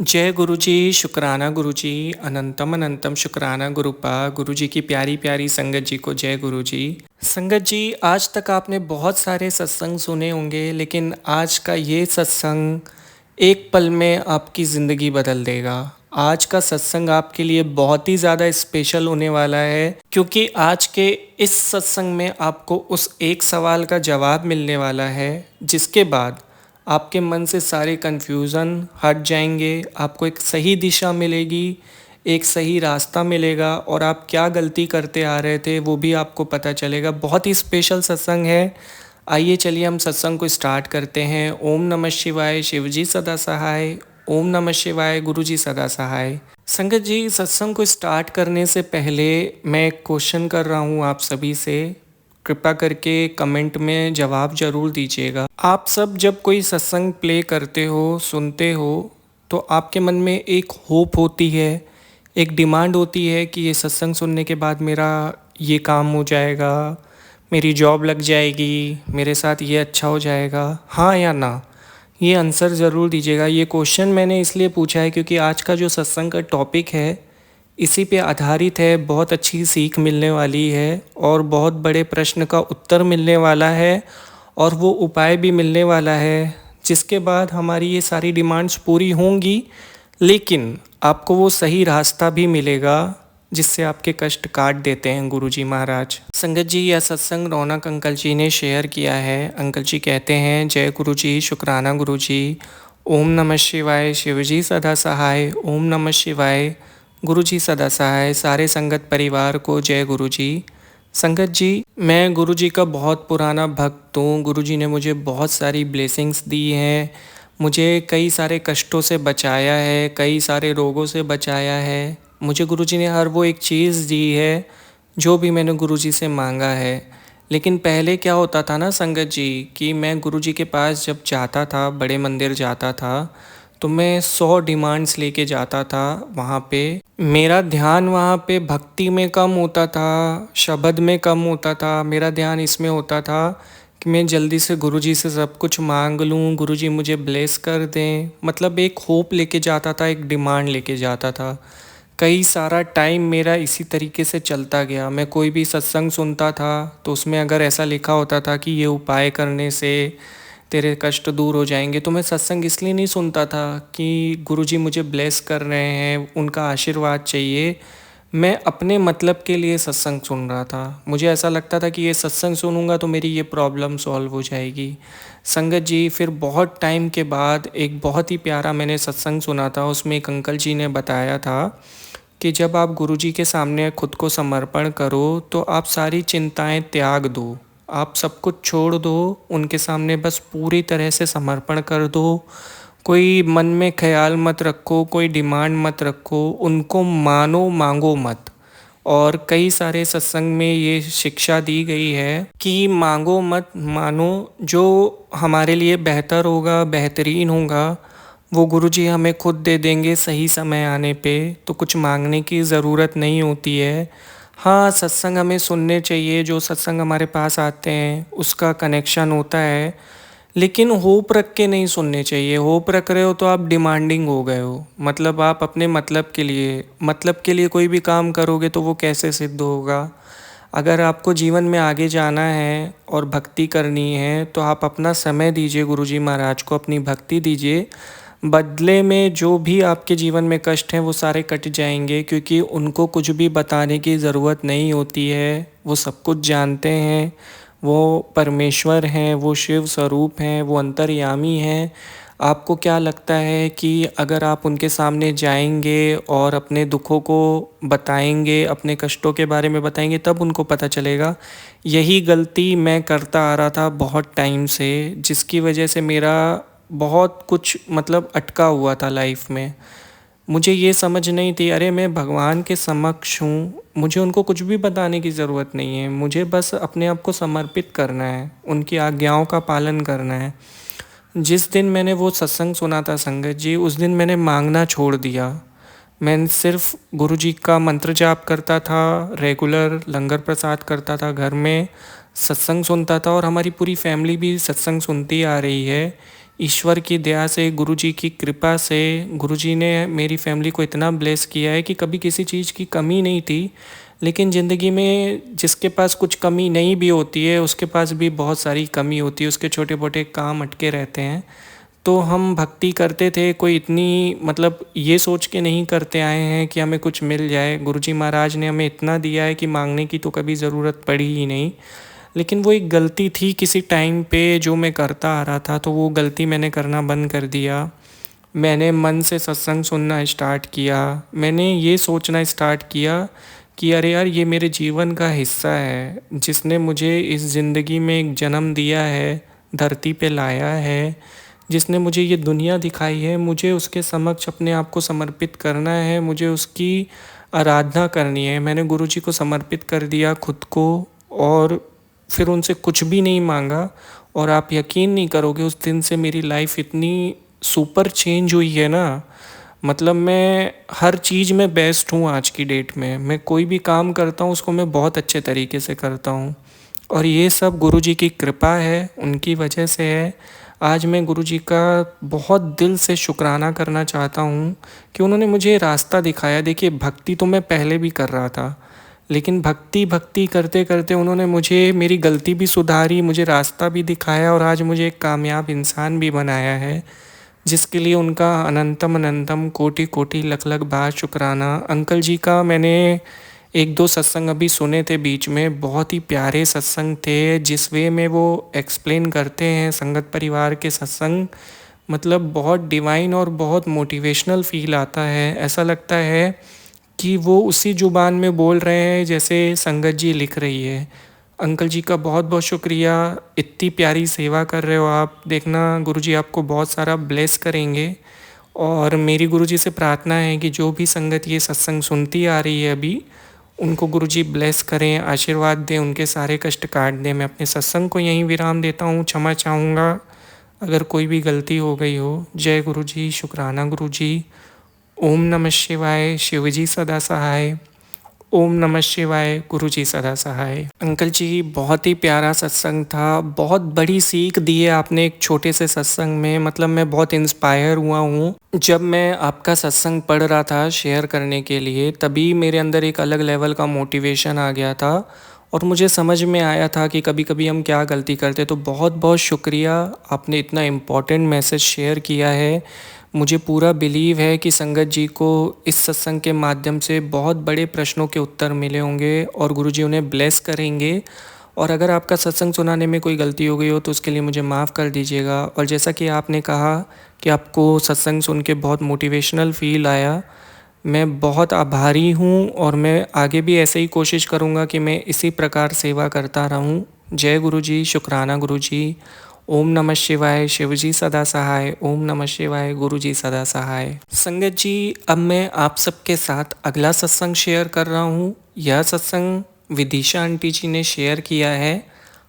जय गुरु जी, शुक्राना गुरु जी, अनंतम अनंतम शुक्राना गुरुपा। गुरु जी की प्यारी प्यारी संगत जी को जय गुरु जी। संगत जी, आज तक आपने बहुत सारे सत्संग सुने होंगे, लेकिन आज का ये सत्संग एक पल में आपकी ज़िंदगी बदल देगा। आज का सत्संग आपके लिए बहुत ही ज़्यादा स्पेशल होने वाला है, क्योंकि आज के इस सत्संग में आपको उस एक सवाल का जवाब मिलने वाला है, जिसके बाद आपके मन से सारे कन्फ्यूज़न हट जाएंगे। आपको एक सही दिशा मिलेगी, एक सही रास्ता मिलेगा, और आप क्या गलती करते आ रहे थे वो भी आपको पता चलेगा। बहुत ही स्पेशल सत्संग है। आइए चलिए हम सत्संग को स्टार्ट करते हैं। ओम नमः शिवाय, शिवजी सदा सहाय। ओम नमः शिवाय, गुरु जी सदा सहाय। संगत जी, सत्संग को स्टार्ट करने से पहले मैं एक क्वेश्चन कर रहा हूँ आप सभी से। कृपया करके कमेंट में जवाब ज़रूर दीजिएगा। आप सब जब कोई सत्संग प्ले करते हो, सुनते हो, तो आपके मन में एक होप होती है, एक डिमांड होती है कि ये सत्संग सुनने के बाद मेरा ये काम हो जाएगा, मेरी जॉब लग जाएगी, मेरे साथ ये अच्छा हो जाएगा। हाँ या ना, ये आंसर ज़रूर दीजिएगा। ये क्वेश्चन मैंने इसलिए पूछा है क्योंकि आज का जो सत्संग का टॉपिक है इसी पे आधारित है। बहुत अच्छी सीख मिलने वाली है और बहुत बड़े प्रश्न का उत्तर मिलने वाला है, और वो उपाय भी मिलने वाला है, जिसके बाद हमारी ये सारी डिमांड्स पूरी होंगी। लेकिन आपको वो सही रास्ता भी मिलेगा जिससे आपके कष्ट काट देते हैं गुरुजी महाराज। संगत जी, यह सत्संग रौनक अंकल जी ने शेयर किया है। अंकल जी कहते हैं, जय गुरु जी, शुक्राना गुरु जी। ओम नमः शिवाय, शिवजी सदा सहाय। ओम नमः शिवाय, गुरु जी सदा सहाय। सारे संगत परिवार को जय गुरु जी। संगत जी, मैं गुरु जी का बहुत पुराना भक्त हूँ। गुरु जी ने मुझे बहुत सारी ब्लेसिंग्स दी हैं, मुझे कई सारे कष्टों से बचाया है, कई सारे रोगों से बचाया है। मुझे गुरु जी ने हर वो एक चीज़ दी है जो भी मैंने गुरु जी से मांगा है। लेकिन पहले क्या होता था ना संगत जी, कि मैं गुरु जी के पास जब जाता था, बड़े मंदिर जाता था, तो मैं 100 डिमांड्स लेके जाता था। वहाँ पे मेरा ध्यान वहाँ पे भक्ति में कम होता था, शब्द में कम होता था। मेरा ध्यान इसमें होता था कि मैं जल्दी से गुरुजी से सब कुछ मांग लूँ, गुरुजी मुझे ब्लेस कर दें। मतलब एक होप लेके जाता था, एक डिमांड लेके जाता था। कई सारा टाइम मेरा इसी तरीके से चलता गया। मैं कोई भी सत्संग सुनता था तो उसमें अगर ऐसा लिखा होता था कि ये उपाय करने से तेरे कष्ट दूर हो जाएंगे, तो मैं सत्संग इसलिए नहीं सुनता था कि गुरुजी मुझे ब्लेस कर रहे हैं, उनका आशीर्वाद चाहिए। मैं अपने मतलब के लिए सत्संग सुन रहा था। मुझे ऐसा लगता था कि ये सत्संग सुनूंगा तो मेरी ये प्रॉब्लम सॉल्व हो जाएगी। संगत जी, फिर बहुत टाइम के बाद एक बहुत ही प्यारा मैंने सत्संग सुना था। उसमें एक अंकल जी ने बताया था कि जब आप गुरुजी के सामने खुद को समर्पण करो तो आप सारी चिंताएं त्याग दो, आप सब कुछ छोड़ दो, उनके सामने बस पूरी तरह से समर्पण कर दो। कोई मन में ख्याल मत रखो, कोई डिमांड मत रखो, उनको मानो, मांगो मत। और कई सारे सत्संग में ये शिक्षा दी गई है कि मांगो मत, मानो। जो हमारे लिए बेहतर होगा, बेहतरीन होगा, वो गुरुजी हमें खुद दे देंगे सही समय आने पे। तो कुछ मांगने की ज़रूरत नहीं होती है। हाँ, सत्संग हमें सुनने चाहिए, जो सत्संग हमारे पास आते हैं उसका कनेक्शन होता है, लेकिन होप रख के नहीं सुनने चाहिए। होप रख रहे हो तो आप डिमांडिंग हो गए हो। मतलब आप अपने मतलब के लिए कोई भी काम करोगे तो वो कैसे सिद्ध होगा। अगर आपको जीवन में आगे जाना है और भक्ति करनी है तो आप अपना समय दीजिए गुरुजी महाराज को, अपनी भक्ति दीजिए। बदले में जो भी आपके जीवन में कष्ट हैं वो सारे कट जाएंगे, क्योंकि उनको कुछ भी बताने की ज़रूरत नहीं होती है। वो सब कुछ जानते हैं, वो परमेश्वर हैं, वो शिव स्वरूप हैं, वो अंतर्यामी हैं। आपको क्या लगता है कि अगर आप उनके सामने जाएंगे और अपने दुखों को बताएंगे, अपने कष्टों के बारे में बताएंगे, तब उनको पता चलेगा। यही गलती मैं करता आ रहा था बहुत टाइम से, जिसकी वजह से मेरा बहुत कुछ मतलब अटका हुआ था लाइफ में। मुझे ये समझ नहीं थी, अरे मैं भगवान के समक्ष हूँ, मुझे उनको कुछ भी बताने की ज़रूरत नहीं है। मुझे बस अपने आप को समर्पित करना है, उनकी आज्ञाओं का पालन करना है। जिस दिन मैंने वो सत्संग सुना था संगत जी, उस दिन मैंने मांगना छोड़ दिया। मैं सिर्फ गुरु जी का मंत्र जाप करता था, रेगुलर लंगर प्रसाद करता था, घर में सत्संग सुनता था, और हमारी पूरी फैमिली भी सत्संग सुनती आ रही है। ईश्वर की दया से, गुरुजी की कृपा से, गुरुजी ने मेरी फैमिली को इतना ब्लेस किया है कि कभी किसी चीज़ की कमी नहीं थी। लेकिन ज़िंदगी में जिसके पास कुछ कमी नहीं भी होती है, उसके पास भी बहुत सारी कमी होती है, उसके छोटे मोटे काम अटके रहते हैं। तो हम भक्ति करते थे, कोई इतनी मतलब ये सोच के नहीं करते आए हैं कि हमें कुछ मिल जाए। गुरुजी महाराज ने हमें इतना दिया है कि मांगने की तो कभी ज़रूरत पड़ी ही नहीं। लेकिन वो एक गलती थी किसी टाइम पे जो मैं करता आ रहा था, तो वो गलती मैंने करना बंद कर दिया। मैंने मन से सत्संग सुनना स्टार्ट किया। मैंने ये सोचना स्टार्ट किया कि अरे यार, ये मेरे जीवन का हिस्सा है। जिसने मुझे इस ज़िंदगी में एक जन्म दिया है, धरती पे लाया है, जिसने मुझे ये दुनिया दिखाई है, मुझे उसके समक्ष अपने आप को समर्पित करना है, मुझे उसकी आराधना करनी है। मैंने गुरुजी को समर्पित कर दिया खुद को, और फिर उनसे कुछ भी नहीं मांगा। और आप यकीन नहीं करोगे, उस दिन से मेरी लाइफ इतनी सुपर चेंज हुई है ना। मतलब मैं हर चीज़ में बेस्ट हूँ आज की डेट में। मैं कोई भी काम करता हूँ उसको मैं बहुत अच्छे तरीके से करता हूँ, और ये सब गुरुजी की कृपा है, उनकी वजह से है। आज मैं गुरुजी का बहुत दिल से शुक्राना करना चाहता हूँ कि उन्होंने मुझे रास्ता दिखाया। देखिए, भक्ति तो मैं पहले भी कर रहा था, लेकिन भक्ति भक्ति करते करते उन्होंने मुझे मेरी गलती भी सुधारी, मुझे रास्ता भी दिखाया, और आज मुझे एक कामयाब इंसान भी बनाया है, जिसके लिए उनका अनंतम अनंतम कोटि कोटि लख लख बार शुक्राना। अंकल जी का मैंने एक दो सत्संग अभी सुने थे बीच में, बहुत ही प्यारे सत्संग थे। जिस वे में वो एक्सप्लेन करते हैं संगत परिवार के सत्संग, मतलब बहुत डिवाइन और बहुत मोटिवेशनल फील आता है। ऐसा लगता है कि वो उसी ज़ुबान में बोल रहे हैं जैसे संगत जी लिख रही है। अंकल जी का बहुत बहुत शुक्रिया, इतनी प्यारी सेवा कर रहे हो आप। देखना गुरुजी आपको बहुत सारा ब्लेस करेंगे। और मेरी गुरुजी से प्रार्थना है कि जो भी संगत ये सत्संग सुनती आ रही है अभी, उनको गुरुजी ब्लेस करें, आशीर्वाद दें, उनके सारे कष्ट काट दें। मैं अपने सत्संग को यहीं विराम देता हूँ। क्षमा चाहूँगा अगर कोई भी गलती हो गई हो। जय गुरुजी, शुक्राना गुरुजी। ओम नमः शिवाय, शिवजी सदा सहाय। ओम नमः शिवाय, गुरुजी सदा सहाय। अंकल जी, बहुत ही प्यारा सत्संग था, बहुत बड़ी सीख दी है आपने एक छोटे से सत्संग में। मतलब मैं बहुत इंस्पायर हुआ हूँ। जब मैं आपका सत्संग पढ़ रहा था शेयर करने के लिए, तभी मेरे अंदर एक अलग लेवल का मोटिवेशन आ गया था, और मुझे समझ में आया था कि कभी कभी हम क्या गलती करते। तो बहुत बहुत शुक्रिया, आपने इतना इम्पोर्टेंट मैसेज शेयर किया है। मुझे पूरा बिलीव है कि संगत जी को इस सत्संग के माध्यम से बहुत बड़े प्रश्नों के उत्तर मिले होंगे, और गुरुजी उन्हें ब्लेस करेंगे। और अगर आपका सत्संग सुनाने में कोई गलती हो गई हो तो उसके लिए मुझे माफ़ कर दीजिएगा। और जैसा कि आपने कहा कि आपको सत्संग सुन के बहुत मोटिवेशनल फील आया, मैं बहुत आभारी हूँ, और मैं आगे भी ऐसे ही कोशिश करूँगा कि मैं इसी प्रकार सेवा करता रहूँ। जय गुरुजी, शुक्राना गुरुजी। ओम नमः शिवाय, शिवजी सदा सहाय। ओम नमः शिवाय, गुरुजी सदा सहाय। संगत जी, अब मैं आप सबके साथ अगला सत्संग शेयर कर रहा हूँ। यह सत्संग विदिशा आंटी जी ने शेयर किया है।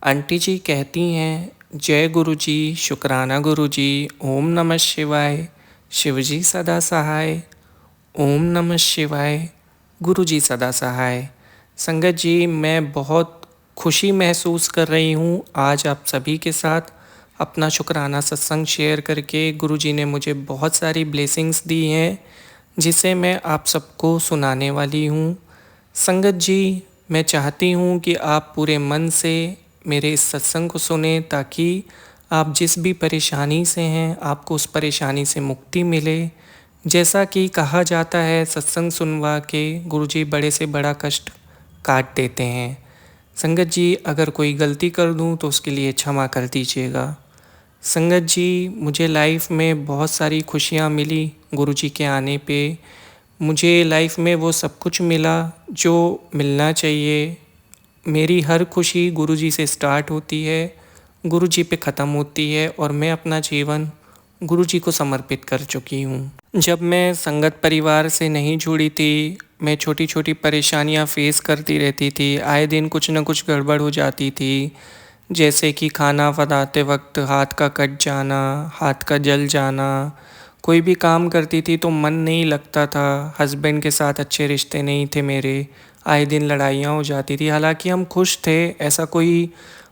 आंटी जी कहती हैं, जय गुरुजी, शुक्राना गुरुजी। ओम नमः शिवाय, शिवजी सदा सहाय। ओम नमः शिवाय, गुरुजी सदा सहाय। संगत जी, मैं बहुत खुशी महसूस कर रही हूँ आज आप सभी के साथ अपना शुक्राना सत्संग शेयर करके। गुरुजी ने मुझे बहुत सारी ब्लेसिंग्स दी हैं, जिसे मैं आप सबको सुनाने वाली हूँ। संगत जी, मैं चाहती हूँ कि आप पूरे मन से मेरे इस सत्संग को सुने, ताकि आप जिस भी परेशानी से हैं, आपको उस परेशानी से मुक्ति मिले। जैसा कि कहा जाता है, सत्संग सुनवा के गुरुजी बड़े से बड़ा कष्ट काट देते हैं। संगत जी, अगर कोई गलती कर दूं तो उसके लिए क्षमा कर दीजिएगा। संगत जी, मुझे लाइफ में बहुत सारी खुशियां मिली गुरुजी के आने पे। मुझे लाइफ में वो सब कुछ मिला जो मिलना चाहिए। मेरी हर खुशी गुरुजी से स्टार्ट होती है, गुरुजी पे ख़त्म होती है, और मैं अपना जीवन गुरुजी को समर्पित कर चुकी हूँ। जब मैं संगत परिवार से नहीं जुड़ी थी, मैं छोटी छोटी परेशानियाँ फेस करती रहती थी। आए दिन कुछ न कुछ गड़बड़ हो जाती थी, जैसे कि खाना बनाते वक्त हाथ का कट जाना, हाथ का जल जाना। कोई भी काम करती थी तो मन नहीं लगता था। हस्बैंड के साथ अच्छे रिश्ते नहीं थे मेरे, आए दिन लड़ाइयाँ हो जाती थी। हालांकि हम खुश थे, ऐसा कोई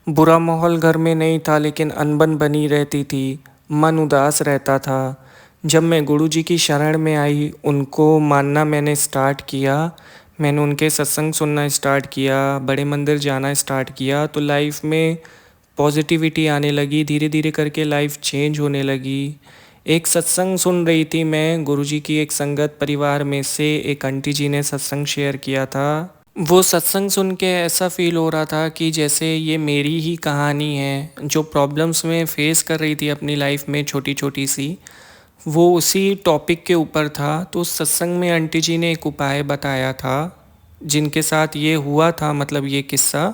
बुरा माहौल घर में नहीं था, लेकिन अनबन बनी रहती थी। मन उदास रहता था। जब मैं गुरुजी की शरण में आई, उनको मानना मैंने स्टार्ट किया, मैंने उनके सत्संग सुनना स्टार्ट किया, बड़े मंदिर जाना स्टार्ट किया, तो लाइफ में पॉजिटिविटी आने लगी। धीरे धीरे करके लाइफ चेंज होने लगी। एक सत्संग सुन रही थी मैं, गुरुजी की एक संगत परिवार में से एक आंटी जी ने सत्संग शेयर किया था। वो सत्संग सुन के ऐसा फ़ील हो रहा था कि जैसे ये मेरी ही कहानी है। जो प्रॉब्लम्स मैं फ़ेस कर रही थी अपनी लाइफ में छोटी छोटी सी, वो उसी टॉपिक के ऊपर था। तो उस सत्संग में आंटी जी ने एक उपाय बताया था, जिनके साथ ये हुआ था, मतलब ये किस्सा।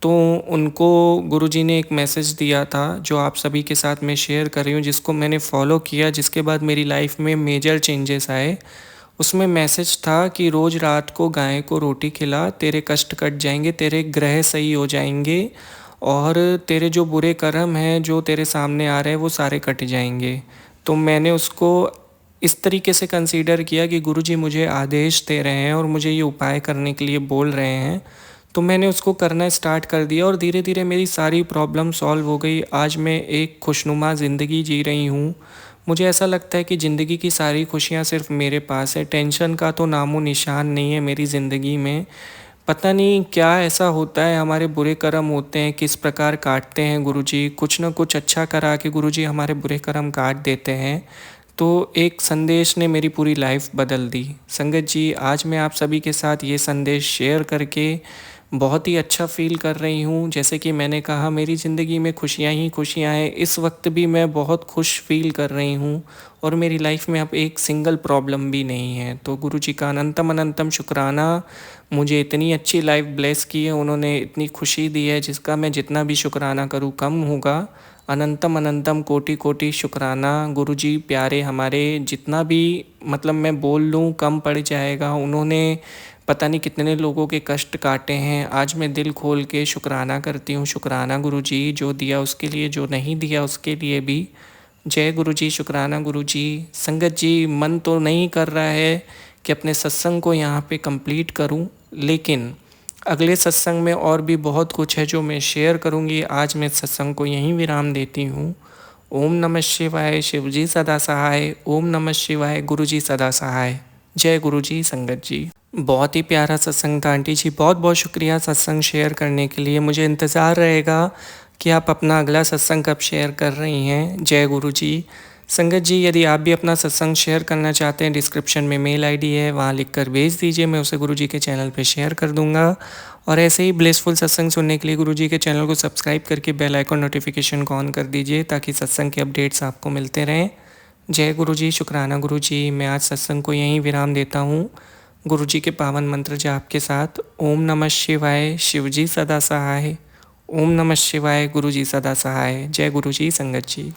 तो उनको गुरुजी ने एक मैसेज दिया था, जो आप सभी के साथ मैं शेयर कर रही हूँ, जिसको मैंने फॉलो किया, जिसके बाद मेरी लाइफ में मेजर चेंजेस आए। उसमें मैसेज था कि रोज़ रात को गाय को रोटी खिला, तेरे कष्ट कट जाएंगे, तेरे ग्रह सही हो जाएंगे, और तेरे जो बुरे कर्म हैं जो तेरे सामने आ रहे हैं वो सारे कट जाएंगे। तो मैंने उसको इस तरीके से कंसीडर किया कि गुरुजी मुझे आदेश दे रहे हैं और मुझे ये उपाय करने के लिए बोल रहे हैं। तो मैंने उसको करना स्टार्ट कर दिया और धीरे धीरे मेरी सारी प्रॉब्लम सॉल्व हो गई। आज मैं एक खुशनुमा ज़िंदगी जी रही हूँ। मुझे ऐसा लगता है कि ज़िंदगी की सारी खुशियाँ सिर्फ मेरे पास है। टेंशन का तो नामो निशान नहीं है मेरी ज़िंदगी में। पता नहीं क्या ऐसा होता है, हमारे बुरे कर्म होते हैं, किस प्रकार काटते हैं गुरुजी। कुछ ना कुछ अच्छा करा के गुरुजी हमारे बुरे कर्म काट देते हैं। तो एक संदेश ने मेरी पूरी लाइफ बदल दी। संगत जी, आज मैं आप सभी के साथ ये संदेश शेयर करके बहुत ही अच्छा फ़ील कर रही हूँ। जैसे कि मैंने कहा, मेरी ज़िंदगी में खुशियाँ ही खुशियाँ हैं। इस वक्त भी मैं बहुत खुश फ़ील कर रही हूँ और मेरी लाइफ में अब एक सिंगल प्रॉब्लम भी नहीं है। तो गुरुजी का अनंतम अनंतम शुक्राना। मुझे इतनी अच्छी लाइफ ब्लेस की है, उन्होंने इतनी खुशी दी है, जिसका मैं जितना भी शुक्राना करूँ कम होगा। अनंतम अनंतम कोटि कोटि शुक्राना। गुरुजी प्यारे हमारे, जितना भी मतलब मैं बोल लूँ कम पड़ जाएगा। उन्होंने पता नहीं कितने लोगों के कष्ट काटे हैं। आज मैं दिल खोल के शुक्राना करती हूँ। शुक्राना गुरुजी, जो दिया उसके लिए, जो नहीं दिया उसके लिए भी। जय गुरुजी, शुक्राना गुरुजी। संगत जी, मन तो नहीं कर रहा है कि अपने सत्संग को यहाँ पे कंप्लीट करूँ, लेकिन अगले सत्संग में और भी बहुत कुछ है जो मैं शेयर करूँगी। आज मैं सत्संग को यहीं विराम देती हूँ। ओम नमः शिवाय, शिवजी सदा सहाय। ओम नमः शिवाय, गुरुजी सदा सहाय। जय गुरुजी। संगत जी, बहुत ही प्यारा सत्संग था। आंटी जी, बहुत बहुत शुक्रिया सत्संग शेयर करने के लिए। मुझे इंतज़ार रहेगा कि आप अपना अगला सत्संग कब शेयर कर रही हैं। जय गुरुजी। संगत जी, यदि आप भी अपना सत्संग शेयर करना चाहते हैं, डिस्क्रिप्शन में मेल आईडी है, वहाँ लिखकर भेज दीजिए, मैं उसे गुरुजी के चैनल पे शेयर कर दूंगा। और ऐसे ही ब्लेसफुल सत्संग सुनने के लिए गुरुजी के चैनल को सब्सक्राइब करके बेल आइकन नोटिफिकेशन को ऑन कर दीजिए, ताकि सत्संग के अपडेट्स आपको मिलते रहें। जय गुरुजी, शुक्राना गुरुजी। मैं आज सत्संग को यहीं विराम देता हूँ, गुरुजी के पावन मंत्र जाप के साथ। ओम नमः शिवाय, शिवजी सदा सहाय। ओम नमः शिवाय, गुरुजी सदा सहाय। जय गुरुजी। संगत जी।